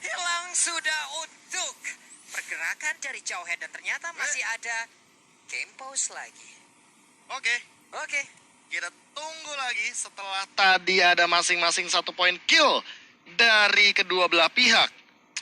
hilang sudah untuk pergerakan dari Jawhead dan ternyata masih ada game pause lagi. Oke. Kita tunggu lagi setelah tadi ada masing-masing 1 poin kill dari kedua belah pihak.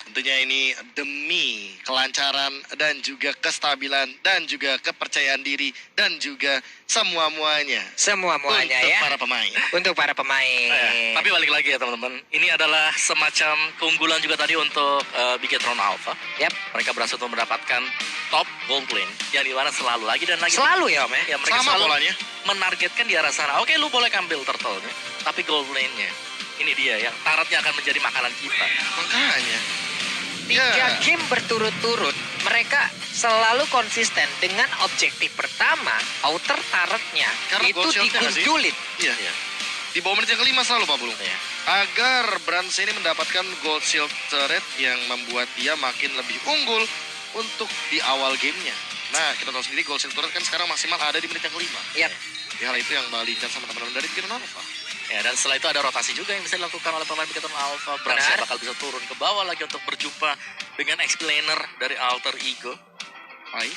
Tentunya ini demi kelancaran dan juga kestabilan dan juga kepercayaan diri dan juga semua-muanya. Semuanya untuk ya. para pemain. Untuk para pemain. Tapi balik lagi ya teman-teman. Ini adalah semacam keunggulan juga tadi untuk Bigetron Alpha. Yap. Mereka berhasil untuk mendapatkan top gold lane yang dimana selalu lagi dan lagi. Selalu ya Om ya. Ya, mereka Sama selalu polanya. menargetkan di arah sana. Oke, lu boleh ambil turtle-nya, tapi gold lane-nya ini dia yang tarotnya akan menjadi makanan kita. Makanya. 3 game berturut-turut mereka selalu konsisten dengan objektif pertama outer turretnya Karena itu gold shield-nya nggak sih? digundulin. Iya. Di bawah menit yang kelima selalu Pak Bulung. Iya. Agar Brans ini mendapatkan gold shield turret yang membuat dia makin lebih unggul untuk di awal gamenya. Nah, kita tahu sendiri gold shield turret kan sekarang maksimal ada di menit yang kelima. Yap. Di hal itu yang balikan sama teman-teman dari Bigetron Alpha. Ya, dan setelah itu ada rotasi juga yang bisa dilakukan oleh pemain Bigetron Alpha. Bransnya Benar. bakal bisa turun ke bawah lagi untuk berjumpa dengan explainer dari Alter Ego. Hai.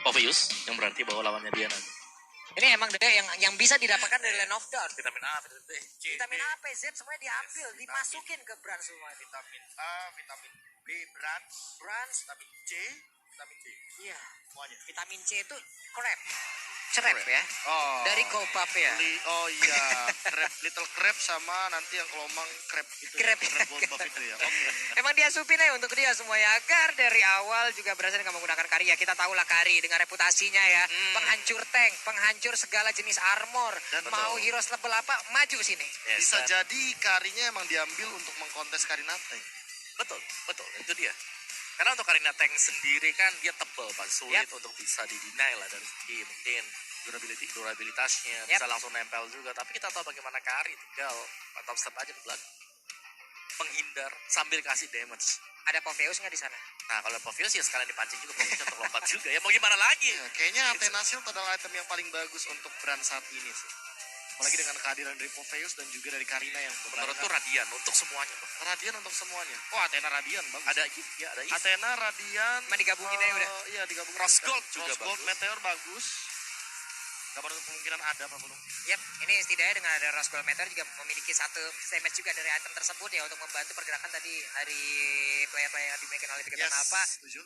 Povius yang berarti bahwa lawannya dia nanti. Ini emang deh yang bisa didapatkan dari Land of Dawn. Vitamin A, vitamin B, C, Vitamin A, P, Z semuanya diambil, dimasukin ke brand semua. Vitamin A, vitamin B, Brans, vitamin C, vitamin D. Iya. Semuanya. Vitamin C itu crab. Crab ya. Oh. Dari Gobab ya. Oh iya, little crab sama nanti yang kelomang crab itu. Crab. Gold buff itu ya. Oke. Emang dia supin aja untuk dia semuanya agar dari awal juga berhasil dengan menggunakan Kari ya. Kita tahulah Kari dengan reputasinya ya. Penghancur tank, penghancur segala jenis armor. Dan mau betul. heroes level apa, maju sini. Yes, Bisa dan- jadi Karinya emang diambil untuk mengkontes Karinate. Betul, itu dia. Karena untuk Karina Tank sendiri kan dia tebel, Pak. Sulit untuk bisa didinai lah dari segi mungkin durabilitasnya, bisa langsung nempel juga. Tapi kita tahu bagaimana Kari tinggal top step aja ke belakang. Penghindar sambil kasih damage. Ada Poveus nggak di sana? Nah, kalau Povius ya sekalian dipancing juga, Povius untuk lompat juga. Ya mau gimana lagi? Ya, kayaknya Athena Shield adalah item yang paling bagus untuk brand saat ini sih. Apalagi dengan kehadiran dari Poveus dan juga dari Karina yang Menurutku Radian untuk semuanya, Bang. Radian untuk semuanya. Oh, Athena Radian bagus. Ada Eve, ya ada Eve. Athena Radian. Cuma digabungin aja udah. Iya, digabungin. Rose Gold juga Rose Gold bagus. Meteor bagus. Gak ada kemungkinan ada Pak Bulung. Yap, ini setidaknya dengan ada Rose Gold Meteor juga memiliki satu damage juga dari item tersebut ya untuk membantu pergerakan tadi dari player-player yang dimiliki oleh Bigetron Alpha. Setuju.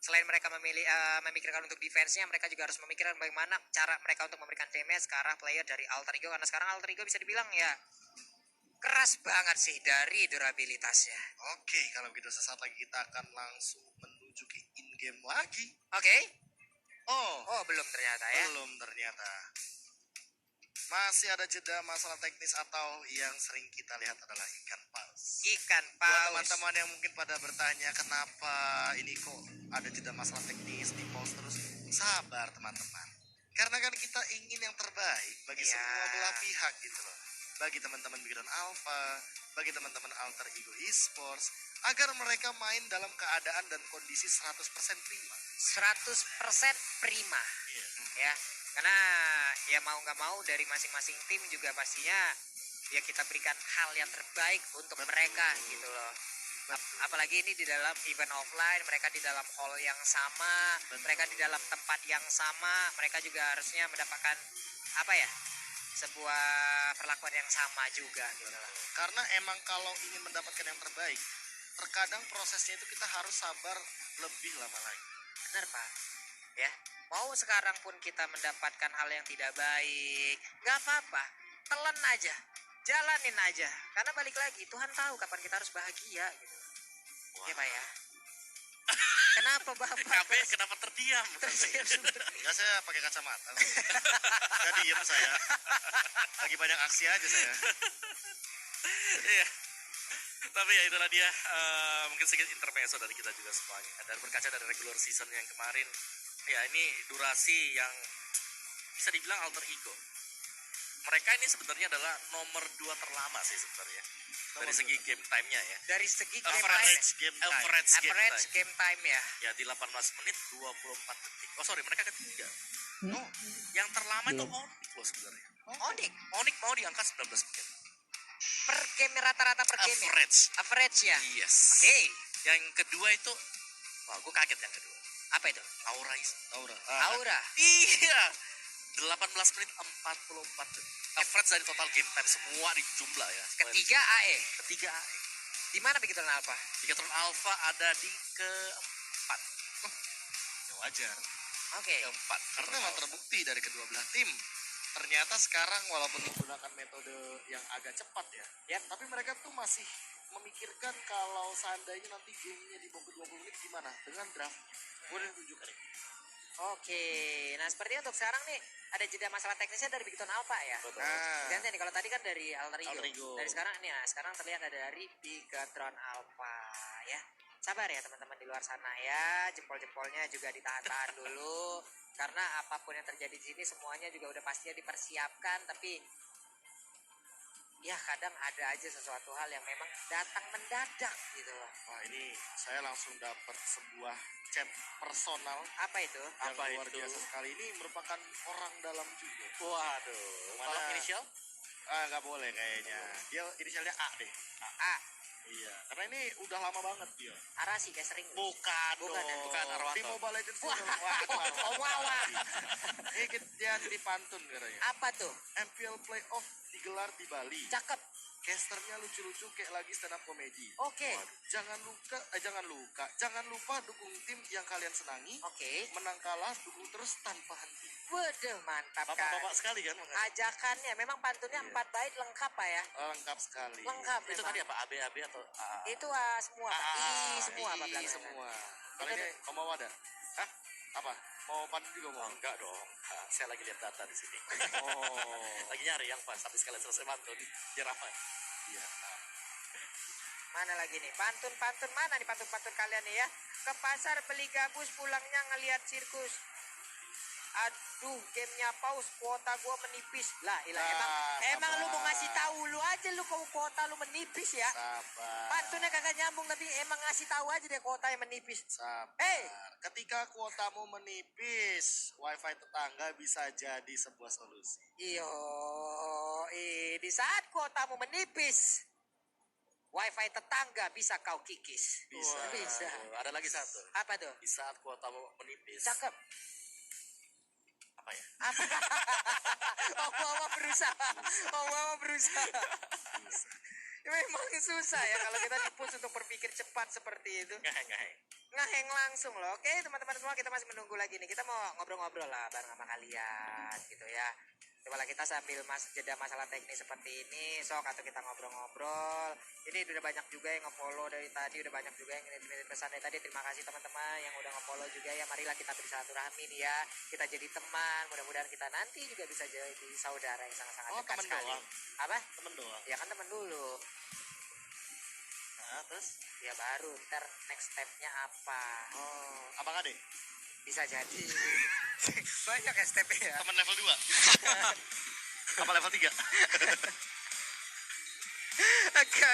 Selain mereka memikirkan untuk defense-nya, mereka juga harus memikirkan bagaimana cara mereka untuk memberikan damage ke arah player dari Alter Ego. Karena sekarang Alter Ego bisa dibilang ya keras banget sih dari durabilitasnya. Oke, kalau begitu sesaat lagi kita akan langsung menuju ke in-game lagi. Oke. Oh, Oh, belum ternyata ya. belum ternyata. Masih ada jeda masalah teknis atau yang sering kita lihat adalah ikan paus. Ikan Buat paus. teman-teman yang mungkin pada bertanya kenapa ini kok ada jeda masalah teknis di pause terus, sabar teman-teman. Karena kan kita ingin yang terbaik bagi Iya. semua belah pihak gitu loh. Bagi teman-teman Bigetron Alpha, bagi teman-teman Alter Ego Esports, agar mereka main dalam keadaan dan kondisi 100% prima. 100% prima. Iya. Ya, karena ya mau nggak mau dari masing-masing tim juga pastinya ya kita berikan hal yang terbaik untuk mereka gitu loh. Apalagi ini di dalam event offline, mereka di dalam hall yang sama, mereka di dalam tempat yang sama, mereka juga harusnya mendapatkan apa ya, sebuah perlakuan yang sama juga gitu loh. Karena emang kalau ingin mendapatkan yang terbaik, terkadang prosesnya itu kita harus sabar lebih lama lagi. Benar Pak, ya. Mau sekarang pun kita mendapatkan hal yang tidak baik, nggak apa-apa, telan aja, jalanin aja. Karena balik lagi, Tuhan tahu kapan kita harus bahagia gitu. Ya Pak ya. Kenapa Bapak? Kenapa terdiam? Ya saya pakai kacamata. Gak diem saya. Lagi banyak aksi aja saya. Iya. Tapi ya itulah dia mungkin sedikit intermezzo dari kita juga semuanya. Dan berkaca dari regular season yang kemarin, ya ini durasi yang bisa dibilang Alter Ego. Mereka ini sebenarnya adalah nomor 2 terlama sih sebenarnya. Dari segi game time-nya ya. Dari segi game time, Average game time. average game time ya. Ya di 18 menit 24 detik. Oh sorry, mereka ketiga. Oh, yang terlama itu Onyx loh sebenarnya. Onyx. Onyx mau di angka 19 menit. Per game rata-rata per game. Average ya. Yes. Oke. Yang kedua itu, wah gue kaget yang kedua. Apa itu? Aura. Aura. Iya. 18 menit 44 detik. Average dari total game time semua di jumlah ya. Ketiga AE. Ketiga AE. Di mana begitu Alpha? Bigatron Alpha ada di keempat. Ya wajar. Oke. Keempat. Karena memang terbukti dari kedua belah tim. Ternyata sekarang walaupun menggunakan metode yang agak cepat ya. Yap. Tapi mereka tuh masih memikirkan kalau seandainya nanti gamenya di bawah 20 menit gimana dengan draftnya. Boleh tunjukkan ini. Oke. Nah sepertinya untuk sekarang nih ada jeda masalah teknisnya dari Bigatron Alpha ya. Betul. Nah, Ganti nih, kalau tadi kan dari Alter Ego. Alter Ego. Dari sekarang nih, nah sekarang terlihat ada dari Bigatron Alpha ya. Sabar ya teman-teman di luar sana ya, jempol-jempolnya juga ditahan-tahan dulu. Karena apapun yang terjadi di sini semuanya juga udah pastinya dipersiapkan, tapi ya kadang ada aja sesuatu hal yang memang datang mendadak gitu loh. wah ini saya langsung dapat sebuah chat personal Apa itu? yang Apa luar itu? biasa sekali. Ini merupakan orang dalam juga. Waduh. Mana? Tolong inisial? Nggak boleh kayaknya. Dia inisialnya A deh. A. Iya, karena ini udah lama banget dia. Arasi kayak sering. Bukan Bukan, dong. ya? Bukan Arwanto. Di Mobile Legends Wah, Wawa. Ini dia dipantun katanya. apa tuh? MPL Playoff digelar di Bali. Cakep. Casternya lucu-lucu kayak lagi stand up komedi. Oke. Waduh, jangan lupa dukung tim yang kalian senangi. Oke. Menang kalah dukung terus tanpa henti. Waduh, mantap kan. Bapak-bapak sekali kan makanya. Ajakannya memang pantunnya Iya. 4 bait lengkap Pak ya. Lengkap sekali. Lengkap Itu memang. tadi apa? AB atau AA? Itu semua Pak. Semua Pak I belakang. semua. Kali Itu ini kamu mau ada? Hah? Apa? Mau pantun juga mau? Enggak dong. Saya lagi lihat data di sini. Oh. Lagi nyari yang pas habis kalian selesai pantun biar apa? Iya. Mana lagi nih? Pantun mana nih pantun kalian nih ya? Ke pasar beli gabus, pulangnya ngelihat sirkus. Aduh, gamenya pause, kuota gua menipis. Lah, ilah emang lu mau ngasih tahu lu aja lu kalau kuota lu menipis ya. Sabar. Pantunnya kagak nyambung tapi emang ngasih tahu aja deh kuotanya menipis. Sabar. Hey. Ketika kuotamu menipis, wifi tetangga bisa jadi sebuah solusi. Iyo, di saat kuotamu menipis, wifi tetangga bisa kau kikis. Bisa. Bisa. Ada lagi satu. Apa tuh? Di saat kuotamu menipis. Cakep. Apa ya? Apa? Mama berusaha. Mama berusaha. Ya, memang susah ya kalau kita dipus untuk berpikir cepat seperti itu. Ngeheng. Ngeheng langsung loh. Oke teman-teman semua, kita masih menunggu lagi nih. Kita mau ngobrol-ngobrol lah bareng sama kalian gitu ya. Coba lah kita sambil jeda masalah teknis seperti ini, sok atau kita ngobrol-ngobrol. Ini udah banyak juga yang nge-follow dari tadi, udah banyak juga yang ngirim pesan dari tadi. Terima kasih teman-teman yang udah nge-follow juga ya. Marilah kita bersilaturahmi nih ya. Kita jadi teman, mudah-mudahan kita nanti juga bisa jadi saudara yang sangat-sangat Oh, dekat teman sekali. doang. Apa? Temen doang. Ya kan teman dulu. Nah, terus? Ya baru ntar next stepnya apa. Oh, abang ade? Bisa jadi. Banyak ya stepnya ya. Temen level 2? Apa level 3?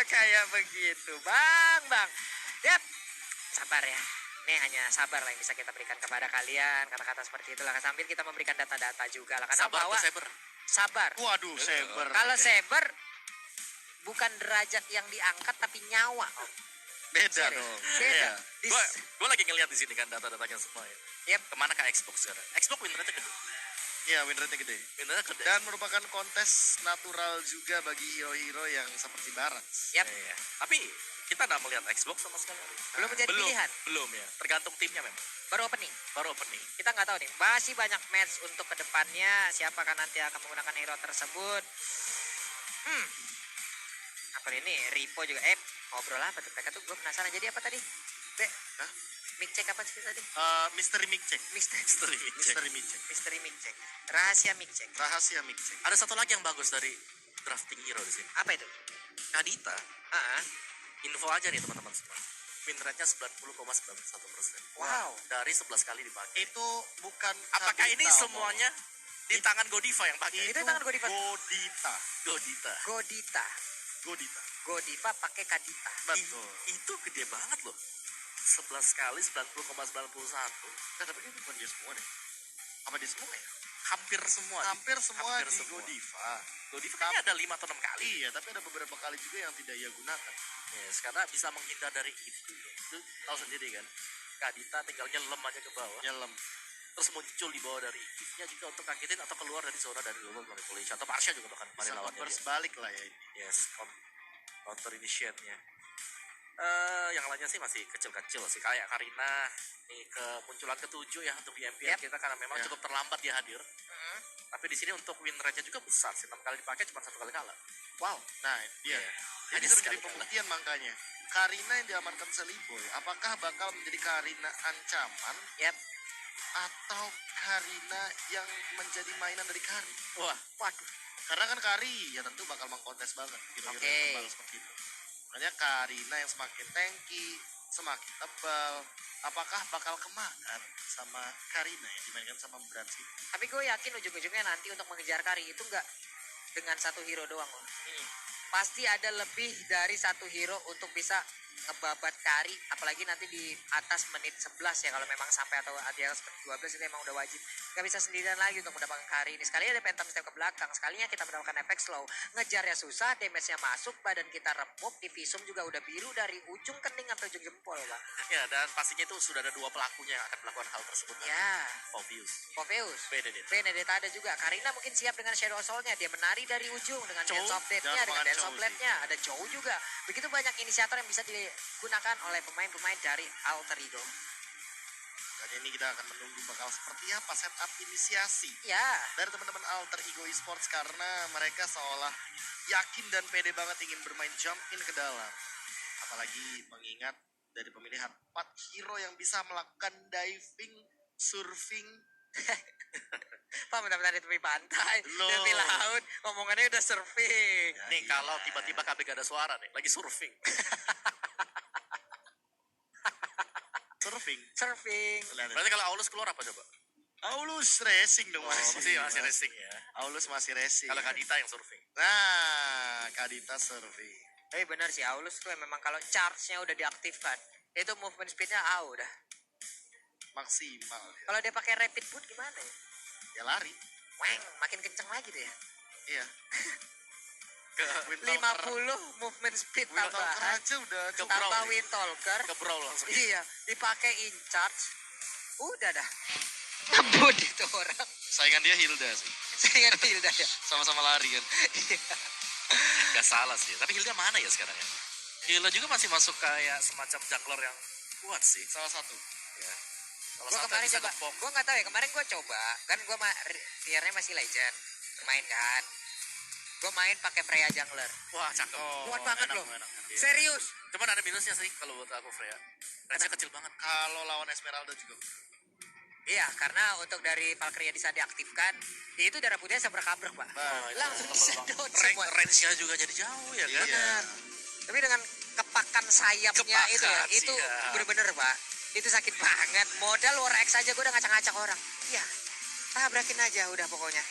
Kayak begitu bang. Yap, sabar ya. Ini hanya sabar lah yang bisa kita berikan kepada kalian. Kata-kata seperti itulah, sambil kita memberikan data-data juga lah. Karena Sabar bahwa tuh sabar. sabar. Waduh, saber. Kalau saber bukan derajat yang diangkat tapi nyawa. Om. Beda Serius. dong. Beda. Iya. Gue lagi ngeliat di sini kan data-datanya semua ya. Yep. Kemana ke Xbox sekarang? Xbox win rate gede. Iya, win rate-nya gede. Win rate gede. Dan merupakan kontes natural juga bagi hero-hero yang seperti Barat. Yap. Iya. Tapi kita nggak melihat Xbox sama sekali. Belum menjadi pilihan. Belum ya. Tergantung timnya memang. Baru opening. Baru opening. Kita nggak tahu nih. Masih banyak match untuk kedepannya. Siapakah nanti akan menggunakan hero tersebut? Apa ini? Ripo juga. Ngobrol apa tuh? Mereka tuh gue penasaran. Jadi apa tadi? Hah? Mic check apa sih tadi? Mystery mic check. Misteri Mystery mic check. Misteri mic check. Rahasia mic check. Rahasia mic check. Ada satu lagi yang bagus dari drafting hero di sini. Apa itu? Kadita. Ah, Info aja nih teman-teman semua. Win rate-nya 90,91%. wow. Dari 11 kali dipakai. Itu bukan Apakah ini Kadita, semuanya di tangan Godiva yang pakai? Itu tangan Godiva. Godita. Godita. Godita. Godita. Godiva pakai Kadita. Betul. Itu gede banget loh. 11 kali 90,91. Nah, tapi ini bukan dia semua deh. Apa dia semua ya? hampir semua. Hampir semua Hampir di semua. Godiva. Godiva kayaknya ada 5 atau 6 kali. Iya, tapi ada beberapa kali juga yang tidak ia gunakan. Yes, karena bisa menghindar dari itu. Itu tahu sendiri kan. Kadita tinggal nyelam aja ke bawah. Nyelam. Terus muncul di bawah dari Eve-nya juga untuk kagetin atau keluar dari zona dari global manipulation. Atau Marsha juga bahkan kemarin Bisa lawannya converse dia. balik lah ya ini. Yes, counter initiate-nya. Yang lainnya sih masih kecil-kecil sih. Kayak Karina nih kemunculan ke-7 ya untuk di MPL Yep. kita karena memang Ya. cukup terlambat dia hadir. Tapi di sini untuk win rate-nya juga besar sih. 6 kali dipakai cuma 1 kali kalah. Wow, nah dia. Iya. Ini Hanya bisa sekali menjadi pembuktian makanya. Karina yang diamankan Seliboy, apakah bakal menjadi Karina ancaman Yap. atau Karina yang menjadi mainan dari Kari? Wah, Waduh. Karena kan Kari ya tentu bakal mengkontes banget hero-hero Oke. yang tebal seperti itu. Makanya Karina yang semakin tanky, semakin tebal, apakah bakal kemakan sama Karina yang dimainkan sama Bransi? Tapi gue yakin ujung-ujungnya nanti untuk mengejar Kari itu nggak dengan satu hero doang loh. Pasti ada lebih dari satu hero untuk bisa ngebabat Kari, apalagi nanti di atas menit 11 ya, kalau memang sampai atau di atas menit 12 itu emang udah wajib. Gak bisa sendirian lagi untuk mendapatkan Kari ini. Sekali ada phantom step ke belakang, sekalinya kita mendapatkan efek slow, ngejarnya susah, damage-nya masuk, badan kita remuk, divisum juga udah biru dari ujung kening sampai ujung jempol, Bang. ya dan pastinya itu sudah ada 2 pelakunya yang akan melakukan hal tersebut. Ya, Obvious. Popheus. Benedict. Benedetta ada juga. Karina mungkin siap dengan Shadow Soul-nya. Dia menari dari ujung dengan Chow, Dance of Death-nya, jangan dengan lupakan Dance of Chow sih. Blade-nya. Ada Chow juga. Begitu banyak inisiator yang bisa digunakan oleh pemain-pemain dari Alter Ego. Dan ini kita akan menunggu bakal seperti apa setup inisiasi Ya, dari teman-teman Alter Ego Esports, karena mereka seolah yakin dan pede banget ingin bermain jump in ke dalam. Apalagi mengingat dari pemilihan 4 hero yang bisa melakukan diving, surfing. Pak benar-benar di tepi pantai, Loh. tepi laut, ngomongannya udah surfing. Ya, Nih iya. kalau tiba-tiba KB gak ada suara nih, lagi surfing. Surfing. Surfing. Berarti kalau Aulus keluar apa coba? Aulus racing dong Oh, masih racing ya. Aulus masih racing. Kalau Kadita yang surfing. Nah, Kadita surfing. Tapi benar sih, Aulus tuh memang kalau charge-nya udah diaktifkan, itu movement speed-nya udah. Maksimal ya. Kalau dia pakai rapid boot gimana ya? Ya lari. Weng, makin kenceng lagi tuh ya. Iya. Ke Wind 50 Talker. movement speed Wind Talker tambahan. aja udah Ke cukup. Brawl Tambah nih. Wind Talker. ke brawl langsung. Iya, dipakai in charge. Udah dah. Ngebut itu orang. Saingan dia Hilda sih. Saya ingat Hilda ya. Sama-sama lari kan. Gak salah sih. Tapi Hilda mana ya sekarang ya? Hilda juga masih masuk kayak semacam jungler yang kuat sih. Salah satu. Ya. Kalau Gue satu kemarin bisa coba, ngepok. gue nggak tahu ya, kemarin gue coba, kan gue tiernya masih legend, bermain kan. Gue main pakai Freya jungler. Wah cakep. Kuat banget enak, loh. enak. Iya. Serius. Cuman ada minusnya sih kalau buat aku Freya. Range-nya kecil banget. Kalau lawan Esmeralda juga. Iya, karena untuk dari Valkyria bisa diaktifkan, itu darah putihnya sabrak-abrak, Pak. Nah, Langsung Tebal bisa banget. down semua. Range-nya juga jadi jauh ya kan? Iya. Tapi dengan kepakan sayapnya Kepakan, itu ya, itu siap. bener-bener, Pak. Itu sakit banget. Modal War X aja gue udah ngacak-ngacak orang. Iya. Tabrakin aja udah pokoknya.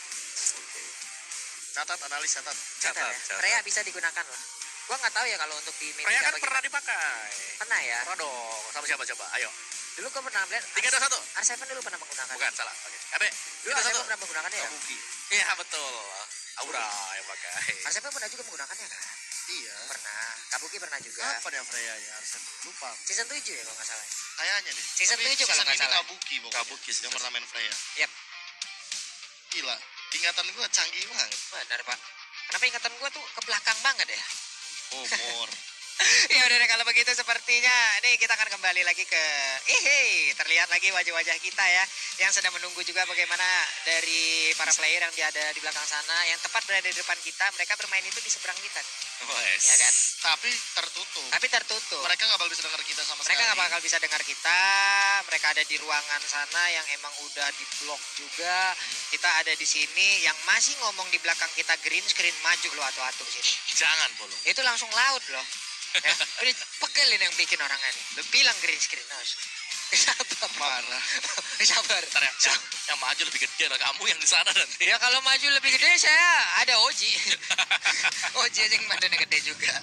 Catat, analis, catat. Catat ya. Freya bisa digunakan lah. Gua nggak tahu ya kalau untuk di mid Freya kan apa pernah gimana. dipakai. Pernah ya. Pernah dong. Sama siapa coba? Ayo. Dulu gua pernah lihat 3, 2, 1. R7 dulu pernah menggunakan. Bukan, salah. Oke. KB. Dulu R7 pernah menggunakannya ya. Kabuki. Iya, betul. Aura yang pakai. R7 pernah juga menggunakannya kan? Iya. Pernah. Kabuki pernah juga. Kapan ya Freya ya? Arsen? Lupa. Season 7 ya kalau nggak salah. Kayaknya deh. Season Tapi 7 kalau nggak ini salah. Kabuki pokoknya. Kabuki sih. Yang pernah main Freya. Yap. Gila. Ingatan gua canggih banget. Benar, Pak. Kenapa ingatan gua tuh ke belakang banget ya? Oh, more. Ya udah deh, kalau begitu sepertinya nih kita akan kembali lagi ke terlihat lagi wajah-wajah kita ya yang sedang menunggu juga bagaimana dari para player yang ada di belakang sana yang tepat berada di depan kita. Mereka bermain itu di seberang kita, Wes. ya kan? Tapi tertutup. Tapi tertutup. Mereka nggak bakal bisa dengar kita sama Mereka sekali. nggak bakal bisa dengar kita. Mereka ada di ruangan sana yang emang udah di blok juga. Kita ada di sini yang masih ngomong di belakang kita green screen, maju lo atu-atu sini. Jangan, Polo. Itu langsung laut loh. Ya, udah pegelin yang bikin orang ini. Lu bilang green screen harus. Sabar. Marah. Sabar. Ntar yang maju lebih gede lah kamu yang di sana nanti. Ya kalau maju lebih gede saya ada Oji. Oji aja yang badannya gede juga.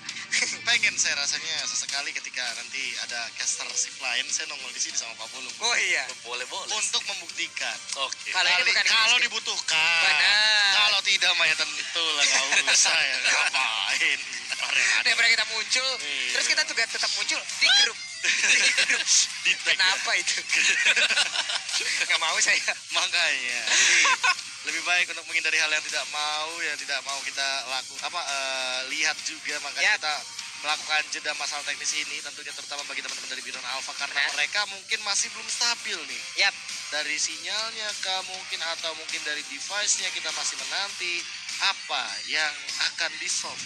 pengen saya rasanya sesekali ketika nanti ada caster shift lain saya nongol di sini sama Pak Pulung. Oh iya. Boleh. Untuk membuktikan. Oke. Kalau ini bukan Kalau eksklusif. dibutuhkan. Benar. Kalau tidak mah ya tentu lah nggak usah ya. Ngapain? Daripada kita muncul, Iya. terus kita juga tetap muncul di grup. Di tag. Kenapa itu? Nggak mau saya. Makanya. Jadi, lebih baik untuk menghindari hal yang tidak mau kita lihat juga makanya Yap. kita melakukan jeda masalah teknis ini tentunya terutama bagi teman-teman dari Biron Alpha karena Benar. mereka mungkin masih belum stabil nih Yap. dari sinyalnya atau mungkin dari device-nya kita masih menanti apa yang akan di-solve.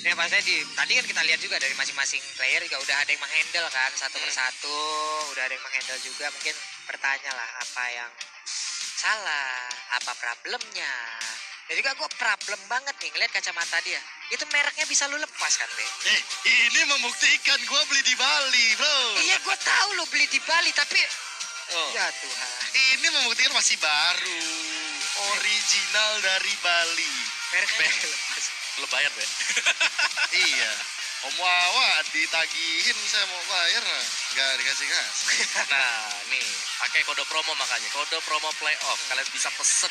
Ya pastinya tadi kan kita lihat juga dari masing-masing player juga udah ada yang menghandle kan satu persatu, udah ada yang menghandle juga. Mungkin bertanya lah apa yang salah, apa problemnya. Dan juga gue problem banget nih ngeliat kacamata dia. Itu mereknya bisa lu lepas kan, Be? Ini membuktikan gue beli di Bali, bro. Iya, gue tahu lu beli di Bali, tapi Oh. ya Tuhan. Ini membuktikan masih baru, original dari Bali. Mereknya bisa lepas. Lo bayar, Ben. Iya. Om Wawa ditagihin saya mau bayar, nggak dikasih. Nah, nih, pakai kode promo makanya. Kode promo playoff. Kalian bisa pesen.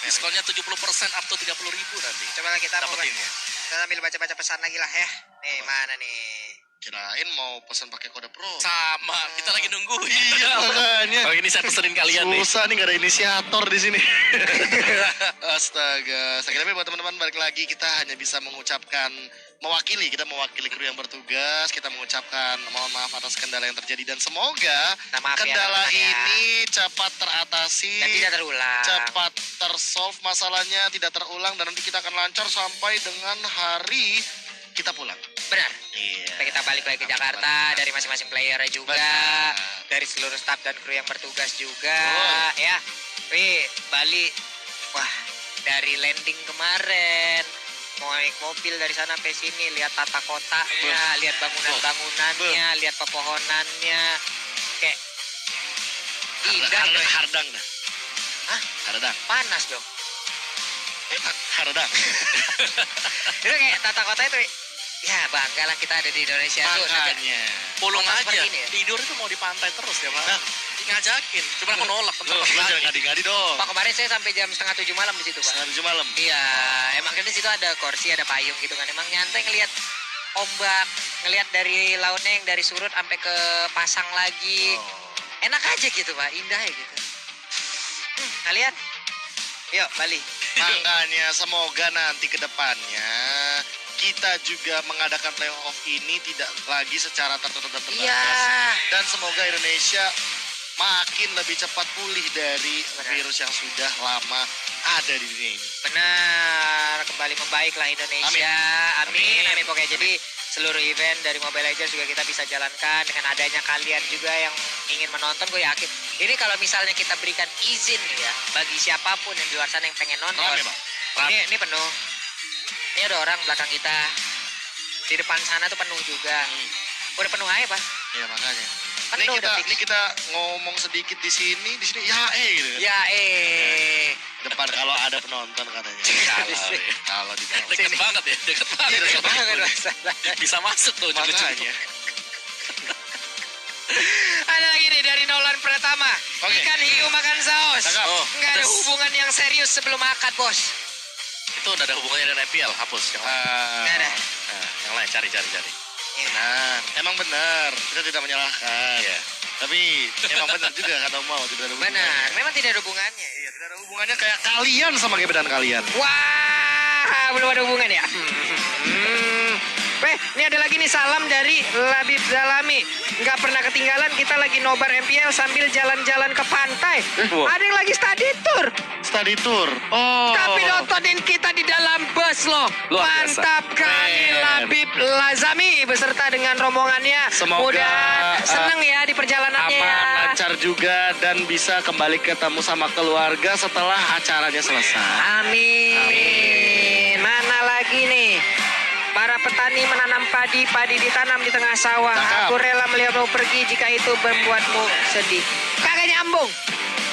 Diskonnya 70% up to 30.000 nanti. Coba lah kita mau Dapetinnya. kita sambil baca-baca pesan lagi lah ya. Nih, mana nih? Kirain mau pesan pakai kode pro. Sama, kita lagi nungguin. Iya makanya. Oh, ini saya pesenin kalian nih. Susah nih nggak ada inisiator di sini. Astaga. Tapi buat teman-teman balik lagi kita hanya bisa mewakili kru yang bertugas. Kita mengucapkan mohon maaf atas kendala yang terjadi dan semoga Maaf ya, kendala teman-teman ya. ini cepat teratasi. Dan tidak terulang. Cepat tersolve masalahnya, tidak terulang dan nanti kita akan lancar sampai dengan hari kita pulang. Benar. Iya. Sampai kita balik lagi ke Jakarta dari masing-masing player juga, Benar. dari seluruh staff dan kru yang bertugas juga, Betul. ya. Wih, Bali, wah, dari landing kemarin, mau naik mobil dari sana sampai sini, lihat tata kotanya, lihat bangunan-bangunannya, lihat pepohonannya, kayak indah. Hardang dah. Hah? Hardang. Panas dong. Hardang. Itu kayak tata kota itu, ya bangga lah kita ada di Indonesia tuh. Makanya. Pulung Kota aja. seperti ini ya? Tidur itu mau di pantai terus ya, Pak. Nah. Ngajakin. Cuma aku nolak. Lu jangan ngadi-ngadi dong. Pak, kemarin saya sampai jam 6:30 malam di situ, Pak. Setengah 7 malam. Iya, emang kan di situ ada kursi, ada payung gitu kan. Emang nyantai ngelihat ombak, ngelihat dari lautnya yang dari surut sampai ke pasang lagi. Oh. Enak aja gitu, Pak. Indah ya gitu. Kalian? Yuk, Bali. Makanya semoga nanti ke depannya kita juga mengadakan playoff ini tidak lagi secara tertutup dan terbatas. Iya. Dan semoga Indonesia makin lebih cepat pulih dari Benar. virus yang sudah lama ada di dunia ini. Benar, kembali membaiklah Indonesia. Amin. Pokoknya jadi seluruh event dari Mobile Legends juga kita bisa jalankan dengan adanya kalian juga yang ingin menonton. Gue yakin ini kalau misalnya kita berikan izin nih ya bagi siapapun yang di luar sana yang pengen nonton. Rame, Pak. Ini penuh. Ini ada orang belakang kita. Di depan sana tuh penuh juga. Udah penuh aja, Pak. Iya makanya. Penuh udah fix. Ini kita ngomong sedikit di sini gitu. Gitu. Ya Depan kalau ada penonton katanya. Kalau di bawah. Deket Sini. banget ya, deket banget. Deket banget masalah. Bisa masuk tuh. Makanya. Ada lagi nih dari Nolan Pratama. Oke. Ikan hiu makan saus. Cakep. Oh, Nggak ada terus. hubungan yang serius sebelum akad, Bos. Itu udah ada hubungannya dengan EPL, hapus. Yang lain. Nggak ada. Nah, yang lain cari. Iya. Benar, emang benar. Kita tidak menyalahkan. Iya. Tapi emang benar juga kata mau tidak ada hubungannya. Benar, memang tidak ada hubungannya. Iya, tidak ada hubungannya kayak kalian sama gebetan kalian. Wah, belum ada hubungan ya? Weh, ini ada lagi nih salam dari Labib Zalami. Nggak pernah ketinggalan, kita lagi nobar MPL sambil jalan-jalan ke pantai. Wah. Ada yang lagi study tour. Study tour. Oh. Tapi nontonin kita di dalam bus loh. Luar biasa. Mantap kali Keren. Labib Lazami beserta dengan rombongannya. Semoga, Mudah seneng ya di perjalanannya aman, ya. lancar juga dan bisa kembali ketemu sama keluarga setelah acaranya selesai. Amin. Mana lagi nih? Para petani menanam padi ditanam di tengah sawah. Cakep. Aku rela melihatmu pergi jika itu membuatmu sedih. Kagak nyambung.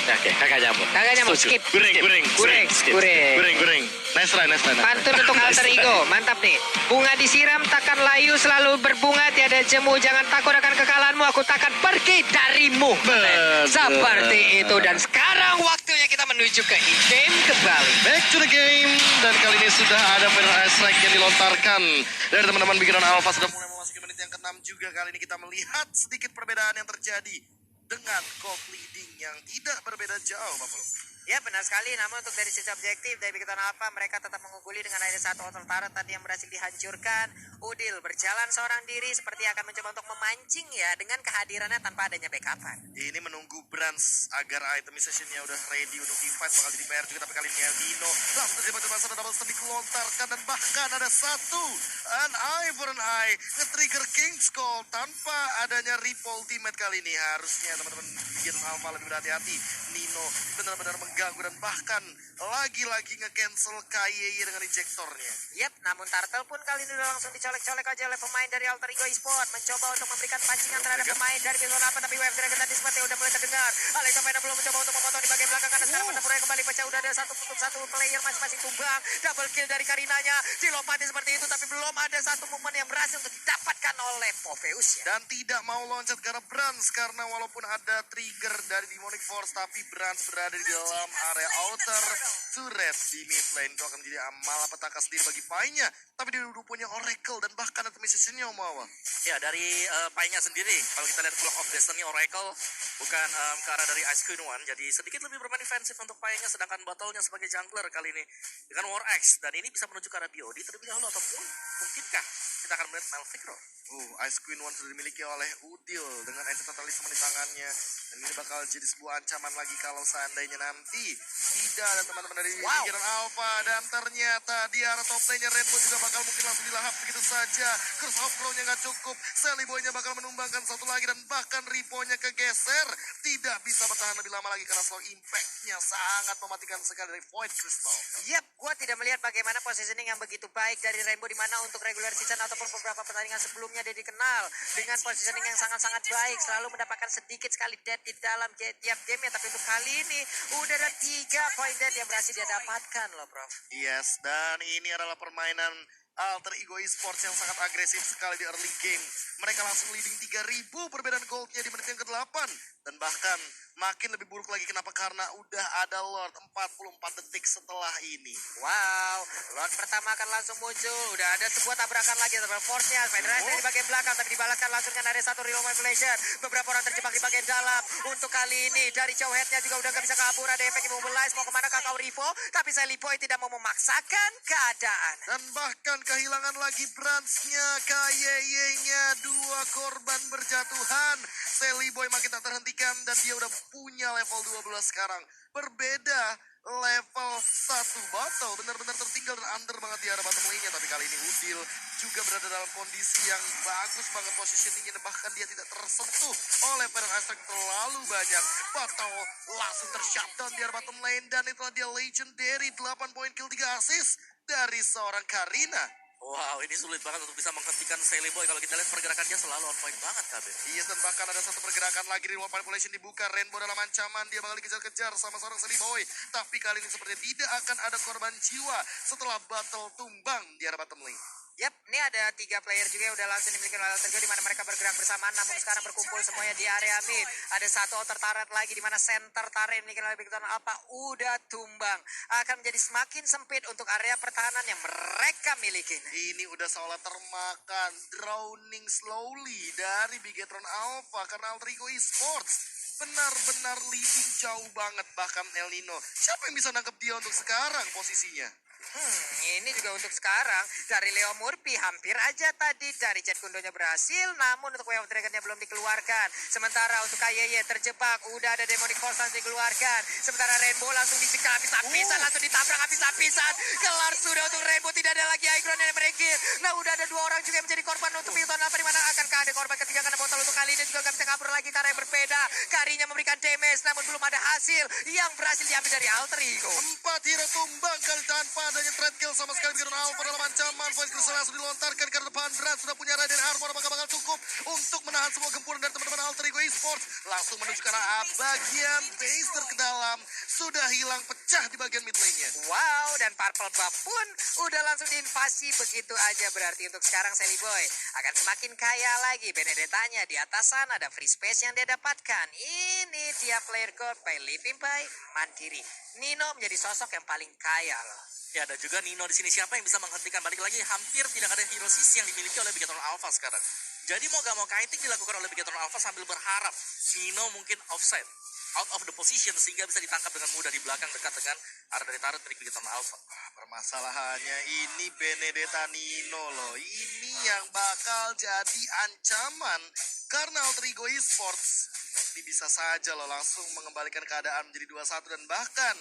Oke, kakak nyamuk. Kakak nyamuk, Setuju. skip. Goreng, skip. goreng, Goreng, skip. goreng. Goreng, goreng. Nice try, nice try. Pantun untuk alter ego, mantap nih. Bunga disiram takkan layu, selalu berbunga, tiada jemu. Jangan takut akan kekalahanmu, aku takkan pergi darimu. Betul. Seperti itu. Dan sekarang waktunya kita menuju ke game kembali. Back to the game. Dan kali ini sudah ada Fire Ice Strike yang dilontarkan dari teman-teman bikinan Alpha. Sudah mulai memasuki menit yang ke-6 juga. Kali ini kita melihat sedikit perbedaan yang terjadi dengan cold leading yang tidak berbeda jauh, Pak Polo. Ya benar sekali, namun untuk dari sisi objektif dari Bikitan Alpha mereka tetap mengungguli dengan ada satu outer turret tadi yang berhasil dihancurkan. Udil berjalan seorang diri seperti akan mencoba untuk memancing ya dengan kehadirannya tanpa adanya backupan. Ini menunggu Brans agar itemization-nya udah ready untuk di-fight, bakal jadi PR juga, tapi kali ini Dino langsung terjebak di double stun dilontarkan dan bahkan ada satu an eye for an eye nge-trigger King's Call tanpa adanya rip ultimate kali ini. Harusnya teman-teman bikin Alpha lebih berhati-hati. Nino benar-benar mengganggu dan bahkan lagi-lagi nge-cancel KYY dengan injektornya. Yap, namun Turtle pun kali ini udah langsung dicolek-colek aja oleh pemain dari Alter Ego Esport. Mencoba untuk memberikan pancingan terhadap pemain dari Bikitan Alpha, tapi Wave Dragon tadi seperti udah mulai terdengar. Alex Mena belum mencoba untuk memotong di bagian belakang karena sekarang pertempuran kembali pecah. Udah ada satu player masing-masing tumbang. Double kill dari Karinanya. Dilompati seperti itu, tapi belum ada satu momen yang berhasil untuk didapatkan oleh Poveus ya. Dan tidak mau loncat ke arah Brans karena walaupun ada trigger dari Demonic Force, tapi Brans berada di dalam area outer turret di mid lane. Itu akan menjadi malapetaka sendiri bagi Pai-nya. Tapi dia udah punya Oracle dan bahkan itemization-nya Omawa. Ya dari Pai-nya sendiri, kalau kita lihat Clock of Destiny Oracle bukan ke arah dari Ice Queen One, jadi sedikit lebih bermain defensif untuk Pai-nya, sedangkan battle-nya sebagai jungler kali ini dengan War Axe, dan ini bisa menuju ke arah BOD terlebih dahulu, ataupun mungkinkah kita akan melihat Malphegor. Ice Queen One sudah dimiliki oleh Udil dengan Ancient Talisman di tangannya. Dan ini bakal jadi sebuah ancaman lagi kalau seandainya nanti tidak ada teman-teman dari pikiran Alpha. Dan ternyata di arah top lane-nya Rainbow juga bakal mungkin langsung dilahap begitu saja. Curse of Crow-nya nggak cukup. Sally Boy-nya bakal menumbangkan satu lagi dan bahkan Ripo-nya kegeser. Tidak bisa bertahan lebih lama lagi karena slow impact-nya sangat mematikan sekali dari Void Crystal. Yap, gua tidak melihat bagaimana positioning yang begitu baik dari Rainbow di mana untuk regular season ataupun beberapa pertandingan sebelumnya dia dikenal dengan positioning yang sangat-sangat baik, selalu mendapatkan sedikit sekali dead di dalam tiap game ya. Tapi untuk kali ini udah ada 3 poin dead yang berhasil dia dapatkan loh, Prof. Yes, dan ini adalah permainan Alter Ego Esports yang sangat agresif sekali di early game. Mereka langsung leading 3.000 perbedaan goldnya di menit yang ke-8. Dan bahkan makin lebih buruk lagi, kenapa? Karena udah ada Lord 44 detik setelah ini. Wow, Lord pertama akan langsung muncul. Udah ada sebuah tabrakan lagi terhadap Force-nya. Federasi dari bagian belakang tapi dibalaskan langsung dengan ada satu reload manipulation. Beberapa orang terjebak di bagian dalam. Untuk kali ini dari jauh head-nya juga udah gak bisa kabur. Ada efek immobilize. Mau kemana Kakao Rivo? Tapi Sally Boy tidak mau memaksakan keadaan. Dan bahkan kehilangan lagi Brans-nya, KYY-nya, 2 korban berjatuhan. Sally Boy makin tak terhentikan dan dia udah punya level 12 sekarang. Berbeda level 1 battle, benar-benar tertinggal dan under banget di arah bottom lane-nya. Tapi kali ini Udil juga berada dalam kondisi yang bagus banget positioning-nya, dan bahkan dia tidak tersentuh oleh Fire Ice Strike terlalu banyak. Battle langsung tershutdown di arah bottom lane, dan itulah dia legendary 8 poin kill 3 assist dari seorang Karina. Wow, ini sulit banget untuk bisa menghentikan Sally Boy. Kalau kita lihat pergerakan dia selalu on point banget, Kabir. Yes, dan bahkan ada satu pergerakan lagi di World Manipulation dibuka. Rainbow dalam ancaman, dia bakal dikejar-kejar sama seorang Sally Boy. Tapi kali ini sepertinya tidak akan ada korban jiwa setelah battle tumbang di arah bottom lane. Yap, ini ada 3 player juga yang udah langsung dimiliki oleh Alter Ego di mana mereka bergerak bersamaan, namun sekarang berkumpul semuanya di area mid. Ada satu outer turret lagi di mana center turret yang dimiliki oleh Bikitan Alpha udah tumbang. Akan menjadi semakin sempit untuk area pertahanan yang mereka miliki. Ini udah seolah termakan, drowning slowly dari Bigetron Alpha karena Alter Ego Esports benar-benar leading jauh banget. Bahkan El Nino, siapa yang bisa nangkep dia untuk sekarang posisinya? Ini juga untuk sekarang dari Leo Murphy hampir aja tadi dari Jet Kundonya berhasil, namun untuk Wave of Dragon-nya belum dikeluarkan. Sementara untuk KYY terjebak, udah ada Demonic Force langsung dikeluarkan. Sementara Rainbow langsung dicekal habis-habisan, langsung ditabrak habis-habisan. Kelar sudah untuk Rainbow, tidak ada lagi High Ground yang mereka. Nah, udah ada 2 orang juga yang menjadi korban untuk Bikitan Alpha, di mana akankah ada korban ketiga karena botol untuk kali ini juga gak bisa kabur lagi karena yang berbeda. Karinya memberikan damage, namun belum ada hasil yang berhasil diambil dari Alter Ego. 4 hero tumbang kali tanpa ada adanya threat kill sama sekali Bikin Alpha dalam ancaman. Void Crystal langsung dilontarkan ke depan. Brad sudah punya Raiden Armor, apakah bakal cukup untuk menahan semua gempuran dari teman-teman Alter Ego Esports. Langsung menuju ke arah bagian base ke dalam. Sudah hilang, pecah di bagian mid lane-nya. Wow, dan Purple Buff pun udah langsung diinvasi begitu aja. Berarti untuk sekarang Sally Boy akan semakin kaya lagi. Benedettanya di atas sana ada free space yang dia dapatkan. Ini dia player gold by Living by Mandiri. Nino menjadi sosok yang paling kaya loh. Ya, ada juga Nino di sini. Siapa yang bisa menghentikan? Balik lagi, hampir tidak ada hero sisi yang dimiliki oleh Bigetron Alpha sekarang. Jadi mau gak mau kiting dilakukan oleh Bigetron Alpha sambil berharap Nino mungkin offside, out of the position, sehingga bisa ditangkap dengan mudah di belakang dekat dengan arah dari turret dari Bigetron Alpha. Permasalahannya ini Benedetta Nino loh. Ini yang bakal jadi ancaman karena Alter Ego Esports ini bisa saja loh langsung mengembalikan keadaan menjadi 2-1 dan bahkan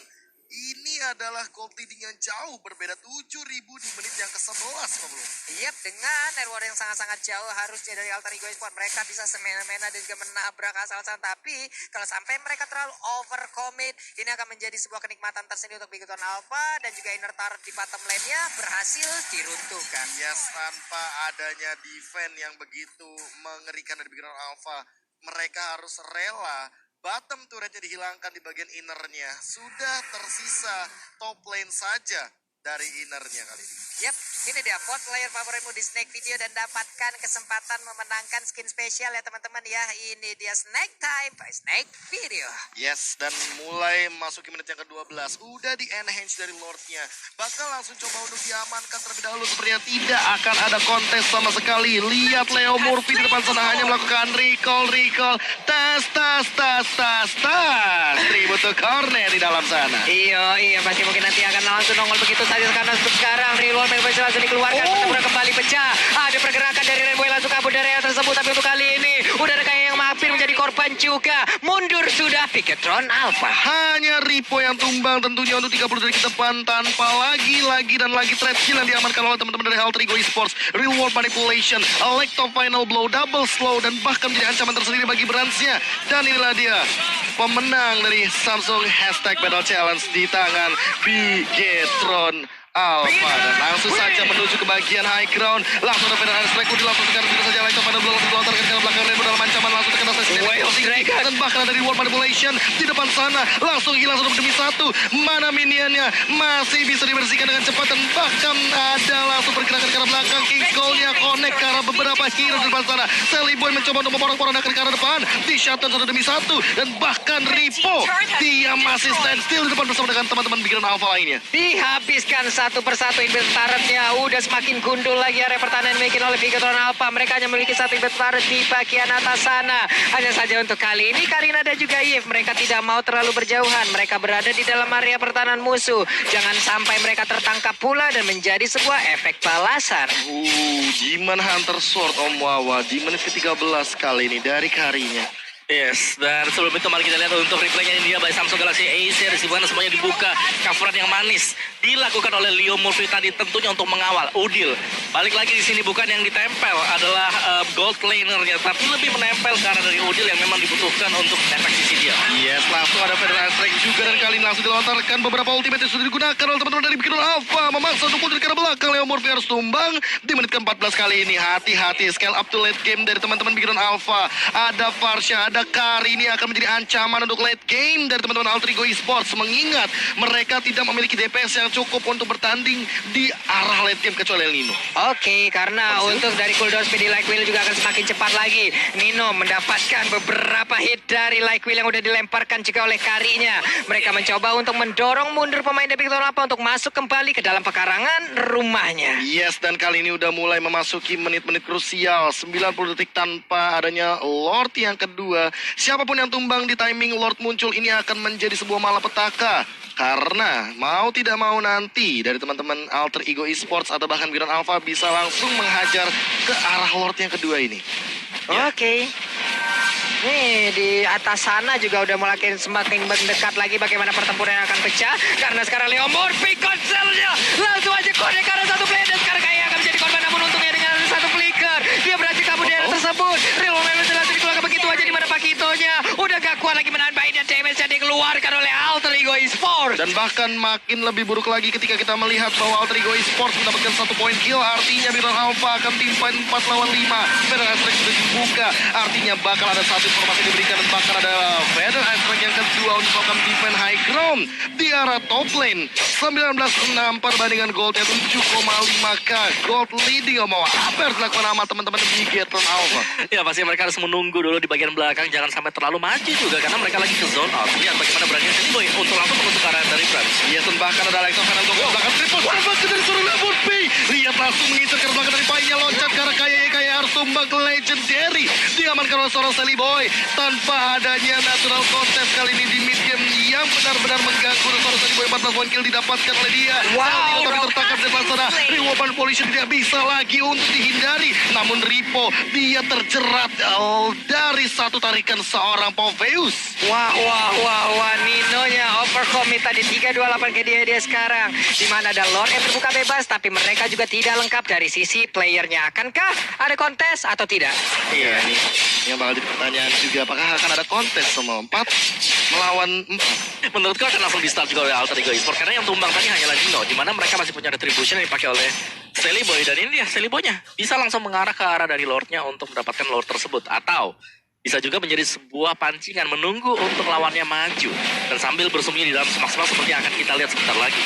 ini adalah gold leading yang jauh berbeda 7.000 di menit yang ke-11 belum. Yap, dengan reward yang sangat-sangat jauh harusnya dari Alter Ego Esports mereka bisa semena-mena dan juga menabrak asal-asalan. Tapi kalau sampai mereka terlalu overcommit, ini akan menjadi sebuah kenikmatan tersendiri untuk Bigetron Alpha dan juga inner turret di bottom lane-nya berhasil diruntuhkan. Yes, tanpa adanya defense yang begitu mengerikan dari Bigetron Alpha, mereka harus rela bottom turretnya dihilangkan di bagian innernya. Sudah tersisa top lane saja dari innernya kali ini. Yap, ini dia vote player favoritmu di Snake Video dan dapatkan kesempatan memenangkan skin spesial ya teman-teman ya. Ini dia Snake Time by Snake Video. Yes, dan mulai masuki menit yang ke-12. Udah di enhance dari Lordnya. Bakal langsung coba untuk diamankan terlebih dahulu. Sepertinya tidak akan ada kontes sama sekali. Lihat Leo Murphy di depan sana hanya melakukan recall. Tas. Tribute to corner di dalam sana. Iya, pasti mungkin nanti akan langsung nongol begitu saja karena untuk sekarang Real World Main langsung dikeluarkan. Pertempuran kembali pecah. Ada pergerakan dari Rainbow yang langsung kabur dari area tersebut. Tapi untuk kali ini udah ada kayak yang hampir menjadi korban juga. Mundur sudah Bigetron Alpha. Hanya Ripo yang tumbang tentunya untuk 30 dari ke depan tanpa lagi threat kill yang diamankan oleh teman-teman dari Alter Ego Esports. Real World Manipulation, Electro Final Blow, double slow dan bahkan menjadi ancaman tersendiri bagi Bransnya. Dan inilah dia pemenang dari Samsung #Battle Challenge di tangan Bigetron Alpha. Dan langsung saja menuju ke bagian high ground. Langsung ada Federal Strike langsung sekarang bisa saja Electro Final Blow langsung dilontarkan ke belakang Rainbow dalam ancaman langsung terkena dan bahkan ada Reward Manipulation di depan sana langsung hilang 1 demi 1. Mana minionnya masih bisa dibersihkan dengan cepat dan bahkan ada langsung pergerakan ke arah belakang. King's Goal-nya connect ke arah beberapa hero di depan sana. Sally Boy mencoba untuk memporak-porandakan ke arah depan, di shutdown 1 demi 1 dan bahkan Ripo dia masih stand still di depan bersama dengan teman-teman Bigetron Alpha lainnya. Dihabiskan satu persatu invest turretnya. Udah semakin gundul lagi area pertahanan yang dimiliki oleh Bigetron Alpha. Mereka hanya memiliki satu invest turret di bagian atas sana. Hanya saja untuk kali ini Karina dan juga Yves mereka tidak mau terlalu berjauhan. Mereka berada di dalam area pertahanan musuh. Jangan sampai mereka tertangkap pula dan menjadi sebuah efek balasan. Demon Hunter Sword Om Wawa di menit ke-13 kali ini dari Karinya. Yes, dan sebelum itu mari kita lihat untuk replaynya ini dia by Samsung Galaxy A series di mana semuanya dibuka. Coveran yang manis dilakukan oleh Leo Murphy tadi tentunya untuk mengawal Udil. Balik lagi di sini bukan yang ditempel adalah gold lanernya, tapi lebih menempel karena dari Udil yang memang dibutuhkan untuk efek sisi dia. Yes, langsung ada Federal Strike juga dan kali ini langsung dilontarkan beberapa ultimate yang sudah digunakan oleh teman-teman dari Bigetron Alpha. Memaksa untuk mundur ke arah belakang. Leo Murphy harus tumbang di menit ke-14 kali ini. Hati-hati scale up to late game dari teman-teman Bigetron Alpha. Ada Farsha, ada Kari ini akan menjadi ancaman untuk late game dari teman-teman Alter Ego Esports. Mengingat mereka tidak memiliki DPS yang cukup untuk bertanding di arah late game kecuali El Nino. Oke, karena untuk dari cooldown speed di Like Wheel juga akan semakin cepat lagi. Nino mendapatkan beberapa hit dari Like Wheel yang udah dilemparkan juga oleh Karinya. Mereka mencoba untuk mendorong mundur pemain dari Bigetron Alpha untuk masuk kembali ke dalam pekarangan rumahnya. Yes, dan kali ini udah mulai memasuki menit-menit krusial. 90 detik tanpa adanya Lord yang kedua. Siapapun yang tumbang di timing Lord muncul ini akan menjadi sebuah malapetaka. Karena mau tidak mau nanti dari teman-teman Alter Ego Esports atau bahkan Bigetron Alpha bisa langsung menghajar ke arah Lord yang kedua ini. Oke. Nih di atas sana juga udah mulai semakin mendekat lagi bagaimana pertempuran yang akan pecah. Karena sekarang Leo Murphy konselnya langsung aja connect karena satu player dan sekarang kayak akan menjadi korban namun untungnya dengan satu flicker. Dia berhasil kabur dari tersebut. Real Moment langsung dikeluarkan begitu aja di mana Pakitonya udah gak kuat lagi menahan bayi dan damage damage yang dikeluarkan oleh Alter Ego Esports. Dan bahkan makin lebih buruk lagi ketika kita melihat bahwa Alter Ego Esports mendapatkan 1 poin kill. Artinya Biron Alpha akan tim fight 4 lawan 5. Feather Aspect sudah dibuka. Artinya bakal ada satu informasi diberikan dan bakal ada Feather Aspect yang kedua untuk melakukan defense high ground di arah top lane. 19-6 perbandingan goldnya 7,5k. Gold leading mau apa yang dilakukan sama teman-teman di Bigetron Alpha? Ya pasti mereka harus menunggu dulu di bagian belakang, jangan sampai terlalu maju juga karena mereka lagi ke zone out. Lihat bagaimana beraninya Sally Boy untuk langsung menutup arah dari Brans. Yes, dan bahkan ada Alex O'Connor untuk belakang triple servant dari suruh Lebur P. Lihat langsung mengincar ke belakang dari Pai-nya, loncat ke arah kaya harus tumbang legendary. Diamankan oleh seorang Sally Boy tanpa adanya natural contest kali ini di mid game yang benar-benar mengganggu. Seorang Sally Boy 14 poin kill didapatkan oleh dia. Wow, tapi tertangkap di depan sana. Reward Pollution tidak bisa lagi untuk dihindari. Namun Ripo dia terjerat dari satu tarikan seorang Poveus. Wah, Ninonya overcommit tadi 328 ke dia sekarang. Di mana ada Lord yang terbuka bebas, tapi mereka juga tidak lengkap dari sisi playernya. Akankah ada kontes atau tidak? Iya, ini yang bakal jadi pertanyaan juga. Apakah akan ada kontes sama 4 melawan 4? Menurutku akan langsung di start juga oleh Alter Ego Esports karena yang tumbang tadi hanyalah Dino, di mana mereka masih punya retribution yang dipakai oleh Sally Boy, dan ini dia Sally Boy-nya bisa langsung mengarah ke arah dari Lord-nya untuk mendapatkan Lord tersebut, atau bisa juga menjadi sebuah pancingan menunggu untuk lawannya maju dan sambil bersembunyi di dalam semak-semak seperti yang akan kita lihat sebentar lagi.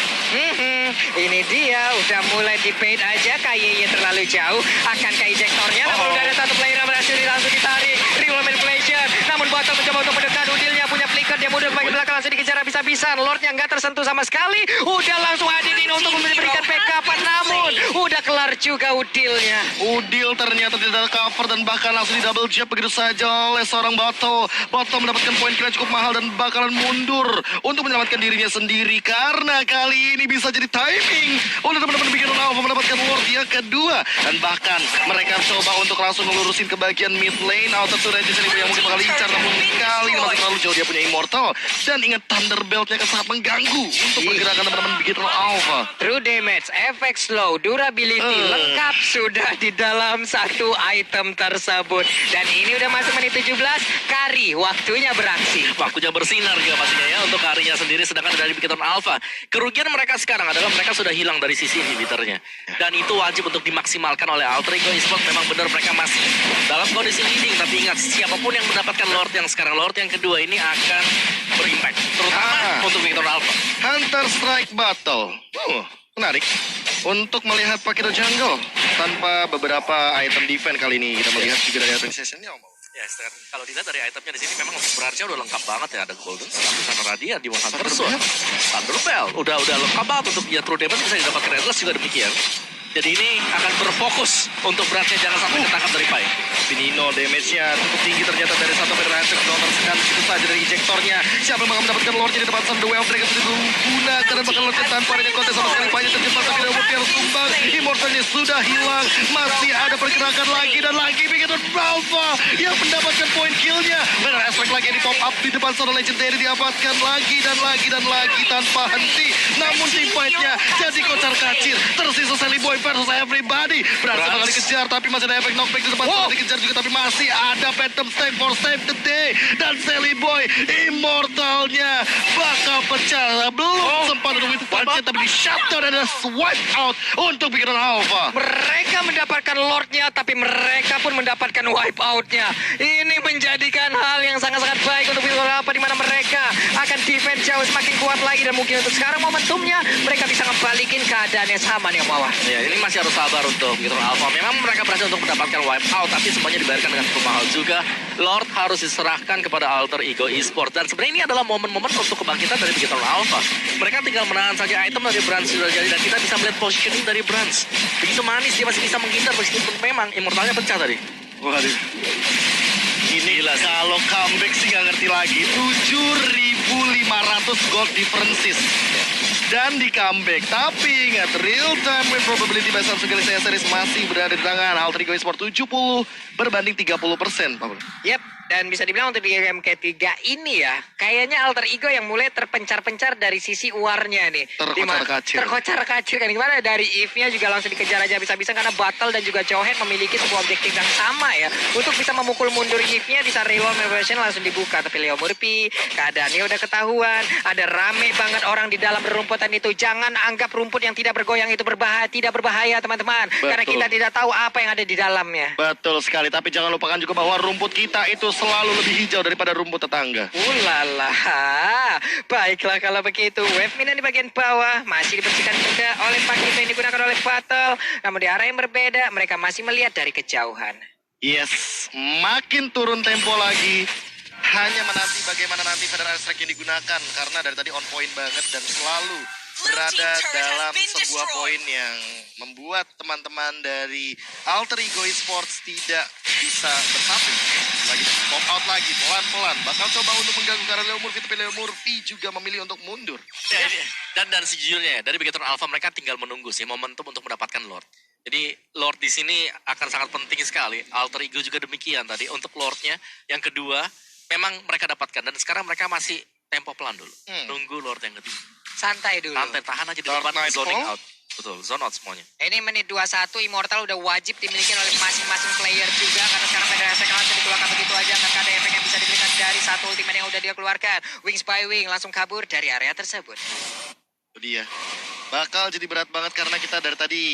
Ini dia udah mulai di bait aja, kayaknya terlalu jauh. Akankah ejektornya? Namun udah ada satu player yang berhasil langsung ditarik. Real manipulation. Namun Bottom mencoba untuk mendekat. Udilnya punya flicker, dia mudah bagian belakang langsung dikejar habis-habisan. Lordnya nggak tersentuh sama sekali. Udah langsung hadir ini untuk memberikan backup, namun udah kelar juga Udilnya. Udil ternyata tidak cover dan bahkan langsung di double jab begitu saja oleh seorang Boto. Boto mendapatkan poin kill cukup mahal dan bakalan mundur untuk menyelamatkan dirinya sendiri karena kali ini bisa jadi timing oleh teman-teman Bigetron Alpha mendapatkan Lord yang kedua, dan bahkan mereka coba untuk langsung melurusin ke bagian mid lane. Auto to Regis yang mungkin bakal licar, namun kali ini masih terlalu jauh. Dia punya Immortal dan ingat Thunderbelt-nya akan sangat mengganggu untuk pergerakan teman-teman Bigetron Alpha. True damage, efek slow, durability lengkap sudah di dalam satu item tersebut. Dan ini udah masuk menit 17, Kari waktunya beraksi. Waktunya bersinar juga pastinya ya untuk Karinya sendiri, sedangkan dari Bigetron Alpha kerugian mereka sekarang adalah mereka sudah hilang dari sisi inhibitornya, dan itu wajib untuk dimaksimalkan oleh Alter Ego Esports. Memang benar mereka masih dalam kondisi leading, tapi ingat siapapun yang mendapatkan Lord yang sekarang, Lord yang kedua ini akan berimpact terutama untuk Bigetron Alpha. Hunter Strike Battle. Menarik untuk melihat Pakito Jungle tanpa beberapa item defense kali ini. Kita melihat juga dari item sessionnya. Ya, kalau dilihat dari itemnya di sini memang berarti udah lengkap banget ya. Ada Golden Staff, sana Radiant, Demon Hunter Sword, Thunderbelt, udah lengkap banget untuk dia true damage bisa didapatkan. Atlas juga demikian. Jadi ini akan berfokus untuk beratnya jangan sampai ketangkap dari Pai. Nino damage-nya cukup tinggi ternyata dari satu Federasi Kedua tersekan begitu saja dari ejektornya. Siapa yang bakal mendapatkan Lord-nya di depan sana? The Well Breaker sudah digunakan dan bakal Lord tanpa adanya kontes sama sekali. Pai terjebak tapi Lord harus tumbang. Immortalnya sudah hilang. Masih ada pergerakan lagi dan lagi Bigetron Alpha yang mendapatkan poin kill-nya. Benar aspek lagi yang di top up di depan sana Legendary didapatkan lagi dan lagi tanpa henti. Namun team fight-nya jadi kocar kacir. Tersisa Sally Boy versus everybody. Berhasil bakal dikejar tapi masih ada efek knockback di depan sana dikejar juga, tapi masih ada Phantom Stake for Save the Day. Dan Sally Boy Immortalnya bakal pecah. Belum sempat untuk itu punch tapi di shutdown dan ada swipe out untuk Bigetron Alpha. Mereka mendapatkan Lordnya, tapi mereka pun mendapatkan wipe out-nya. Ini menjadikan hal yang sangat-sangat baik untuk Bigetron Alpha, di mana mereka akan defense jauh semakin kuat lagi, dan mungkin untuk sekarang momentumnya mereka bisa ngebalikin keadaannya sama nih bawah. Ya, ini masih harus sabar untuk Bigetron Alpha. Memang mereka berhasil untuk mendapatkan wipe out, tapi semuanya dibayarkan dengan cukup mahal juga. Lord harus diserahkan kepada Alter Ego Esports, dan sebenarnya ini adalah momen-momen untuk kebangkitan dari Bigetron Alpha. Mereka tinggal menahan saja item dari Brans sudah jadi, dan kita bisa melihat positioning dari Brans. Begitu manis, dia masih bisa menghindar meskipun memang Immortalnya pecah tadi. Waduh. Ini gila, kalau comeback sih nggak ngerti lagi. 7.500 gold differences. Dan di comeback. Tapi ingat, real time win probability by Samsung Galaxy S series masih berada di tangan Alter Ego Esports 70 berbanding 30%. Yep. Dan bisa dibilang untuk di game ketiga ini ya, kayaknya Alter Ego yang mulai terpencar-pencar dari sisi warnya nih. Terkocar-kacir. Terkocar-kacir kan gimana, dari Eve-nya juga langsung dikejar aja bisa-bisa karena Battle dan juga Cho'Head memiliki sebuah objektif yang sama ya. Untuk bisa memukul mundur Eve-nya di saat Reworm Evolution langsung dibuka. Tapi Leo Murphy, keadaannya udah ketahuan. Ada rame banget orang di dalam rumputan itu. Jangan anggap rumput yang tidak bergoyang itu tidak berbahaya teman-teman. Karena kita tidak tahu apa yang ada di dalamnya. Betul sekali, tapi jangan lupakan juga bahwa rumput kita itu selalu lebih hijau daripada rumput tetangga. Ulala, baiklah kalau begitu. Wave Minion di bagian bawah masih dibersihkan juga oleh Pakito yang digunakan oleh Battle. Namun di arah yang berbeda, mereka masih melihat dari kejauhan. Yes, makin turun tempo lagi. Hanya menanti bagaimana nanti Federal Strike yang digunakan. Karena dari tadi on point banget dan selalu berada dalam sebuah poin yang membuat teman-teman dari Alter Ego Esports tidak bisa bersatu. Lagi pop out lagi, pelan-pelan. Bakal coba untuk mengganggu karena Leo Murphy, tapi Leo Murphy juga memilih untuk mundur. Ya, dan sejujurnya ya, dari Bigetron Alpha mereka tinggal menunggu sih momentum untuk mendapatkan Lord. Jadi Lord di sini akan sangat penting sekali. Alter Ego juga demikian tadi untuk Lordnya. Yang kedua, memang mereka dapatkan dan sekarang mereka masih tempo pelan dulu. Nunggu Lord yang ketiga. Santai dulu. Santai, tahan aja di Dark depan, Knight zoning Fall. out. Betul, zone out semuanya. Ini menit 21, Immortal udah wajib dimiliki oleh masing-masing player juga. Karena sekarang ada efek langsung dikeluarkan begitu aja. Karena ada efek yang bisa diberikan dari satu ultimate yang udah dia keluarkan. Wings by Wing langsung kabur dari area tersebut. Itu dia. Bakal jadi berat banget karena kita dari tadi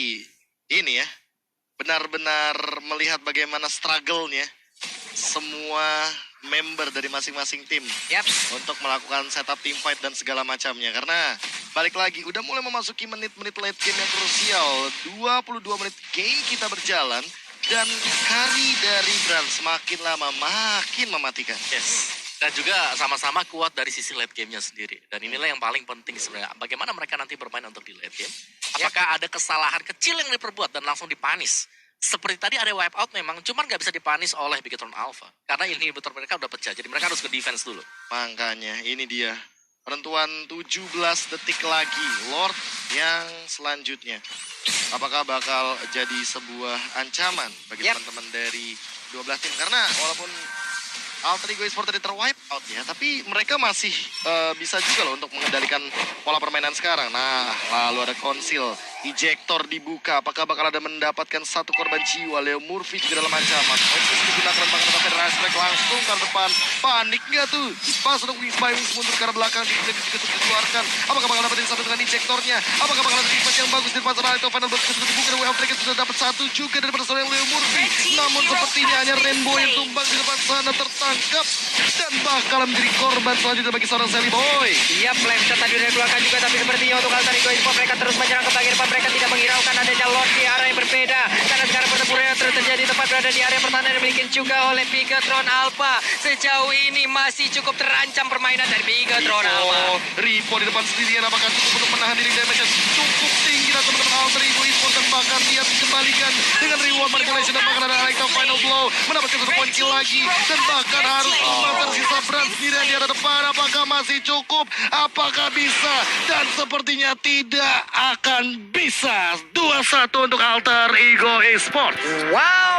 ini ya, benar-benar melihat bagaimana struggle-nya semua member dari masing-masing tim Yap. untuk melakukan setup team fight dan segala macamnya. Karena balik lagi udah mulai memasuki menit-menit late game yang krusial. 22 menit game kita berjalan dan hari dari Brand semakin lama makin mematikan. Yes. Dan juga sama-sama kuat dari sisi late game-nya sendiri. Dan inilah yang paling penting sebenarnya. Bagaimana mereka nanti bermain untuk di late game. Apakah ada kesalahan kecil yang diperbuat dan langsung dipanis. Seperti tadi ada wipe out memang, cuman nggak bisa dipanis oleh Bigetron Alpha. Karena inhibitor mereka udah pecah, jadi mereka harus ke defense dulu. Makanya ini dia penentuan 17 detik lagi Lord yang selanjutnya. Apakah bakal jadi sebuah ancaman bagi teman-teman dari 12 tim? Karena walaupun Alter Ego Esports tadi terwipe out ya, tapi mereka masih bisa juga loh untuk mengendalikan pola permainan sekarang. Nah, lalu ada konsil, ejector dibuka, apakah bakal ada mendapatkan satu korban jiwa? Leo Murphy juga dalam ancaman. Konsil digunakan bahkan Federal Strike langsung ke depan. Panik nggak tuh? Pas untuk Wings by Wings mundur ke arah belakang, dikeluarkan. Apakah bakal dapetin satu dengan ejectornya? Apakah bakal ada defense yang bagus dari pasar itu? Final Burst dibuka dan Wave Trigger sudah dapat satu juga dari seorang Leo Murphy. Namun sepertinya hanya Rainbow yang tumbang di depan sana tertangkap dan bakal menjadi korban selanjutnya bagi seorang Sally Boy. Iya, flame shot tadi udah dikeluarkan juga, tapi sepertinya untuk Alter Ego Esports mereka terus menyerang ke bagian depan. Mereka tidak menghiraukan adanya Lord di arah yang berbeda. Karena sekarang pertempuran yang terus terjadi tepat berada di area pertahanan yang dimiliki juga oleh Bigetron Alpha. Sejauh ini masih cukup terancam permainan dari Bigetron Alpha. Ripo di depan sendirian, apakah cukup untuk menahan diri damage cukup tinggi dan teman-teman Alter Ego Esports dan bahkan dia dikembalikan dengan reward manipulation dan bahkan ada Alexa final blow mendapatkan satu poin kill lagi dan bahkan harus tersisa Brand sendirian di arah depan. Apakah masih cukup? Apakah bisa? Dan sepertinya tidak akan bisa. 2-1 untuk Alter Ego Esports. Wow.